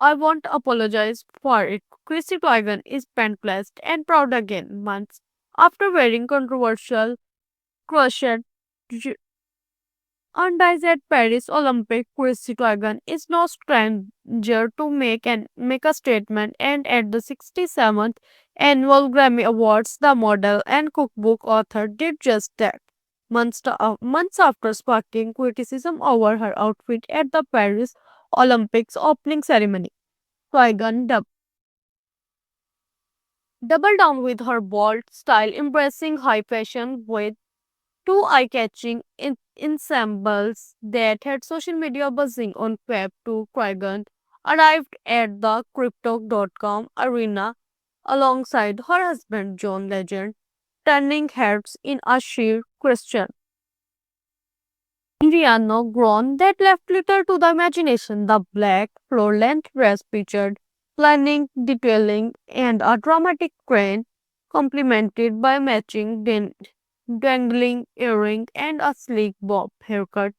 I won't apologize for it. Chrissy Teigen is pent-blessed and proud again months after wearing controversial crochet undies at Paris Olympic. Chrissy Teigen is no stranger to make a statement, and at the 67th annual Grammy Awards, the model and cookbook author did just that. Months after sparking criticism over her outfit at the Paris Olympics opening ceremony, Teigen doubled down with her bold style, embracing high fashion with two eye-catching ensembles that had social media buzzing on Feb 2. Kragan arrived at the Crypto.com arena alongside her husband John Legend, turning heads in a sheer Christian Rihanna grown that left little to the imagination. The black floor-length dress featured planning, detailing, and a dramatic train, complemented by matching dangling earring and a sleek bob haircut.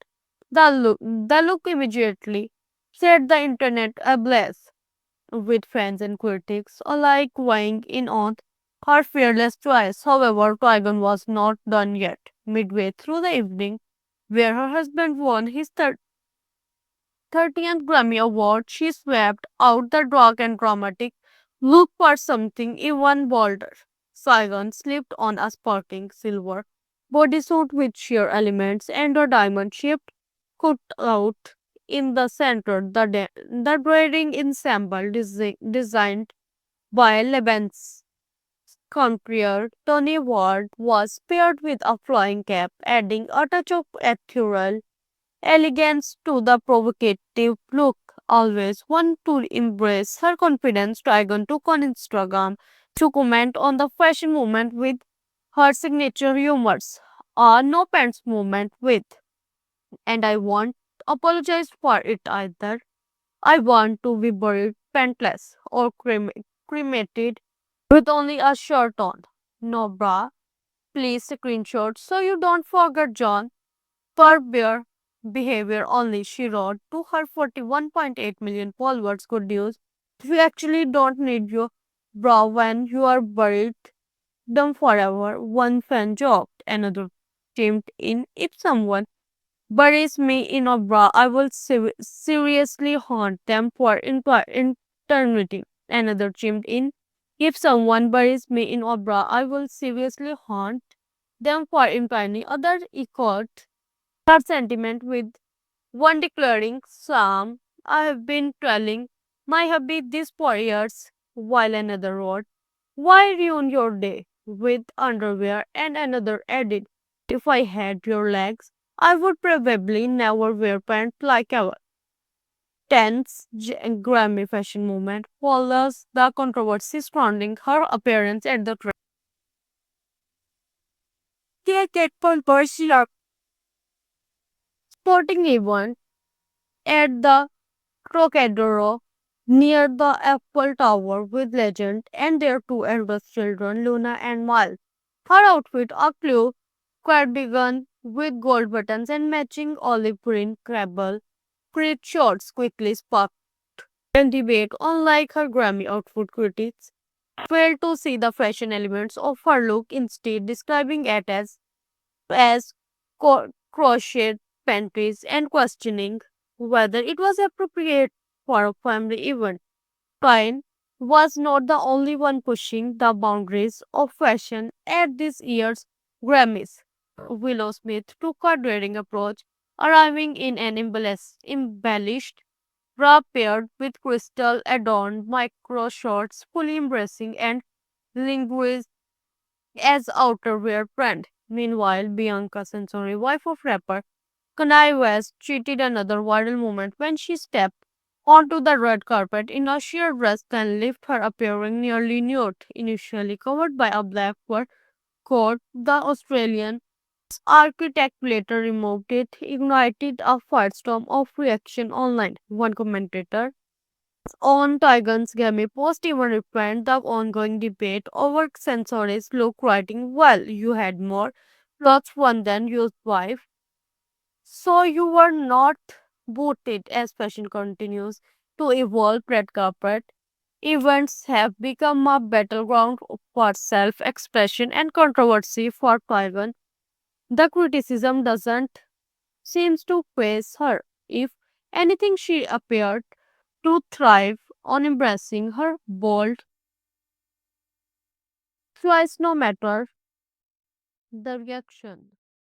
The look immediately set the internet ablaze, with fans and critics alike weighing in on her fearless choice. However, Taigan was not done yet. Midway through the evening, where her husband won his 30th Grammy Award, she swept out the dark and dramatic look for something even bolder. Saigon slipped on a sparkling silver bodysuit with sheer elements and a diamond-shaped cutout in the center. The braiding ensemble designed by Lebanese contrier Tony Ward was paired with a flying cap, adding a touch of ethereal elegance to the provocative look. Always one to embrace her confidence, Trigon took on Instagram to comment on the fashion movement with her signature humors. A no pants movement with, and I won't apologize for it either. I want to be buried pantless or cremated with only a shirt on. No bra. Please screenshot so you don't forget John. Per bear behavior only, she wrote to her 41.8 million followers. Good news. You actually don't need your bra when you are buried them forever. One fan joked, another chimed in. If someone buries me in a bra, I will seriously haunt them for eternity. Another chimed in. If someone buries me in a bra, I will seriously haunt them for eternity. Other echoed her sentiment with one declaring, Sam, I have been telling my hubby this for years, while another wrote, why ruin your day with underwear? And another added, if I had your legs, I would probably never wear pants like our 10th Grammy fashion movement follows the controversy surrounding her appearance at the sporting event at the Trocadero near the Eiffel Tower with legend and their two eldest children, Luna and Miles. Her outfit, a blue cardigan with gold buttons and matching olive green crable print shorts, quickly sparked and debate. Unlike her Grammy outfit, critics failed to see the fashion elements of her look, instead describing it as crochet panties and questioning whether it was appropriate for a family event. Kane was not the only one pushing the boundaries of fashion at this year's Grammys. Willow Smith took a daring approach, arriving in an embellished bra paired with crystal adorned micro shorts, fully embracing and linguist as outerwear trend. Meanwhile, Bianca Censori, wife of rapper Kanye West, cheated another viral moment when she stepped onto the red carpet in a sheer dress that left her appearing nearly nude. Initially covered by a black fur coat, the Australian architect later removed it, ignited a firestorm of reaction online. One commentator on Tiger's Grammy post even referenced the ongoing debate over Censori's look, writing, well, you had more clothes one than your wife, so you were not booted. As fashion continues to evolve. Red carpet events have become a battleground for self expression and controversy for Taiwan. The criticism doesn't seem to phase her. If anything, she appeared to thrive on embracing her bold choice no matter the reaction.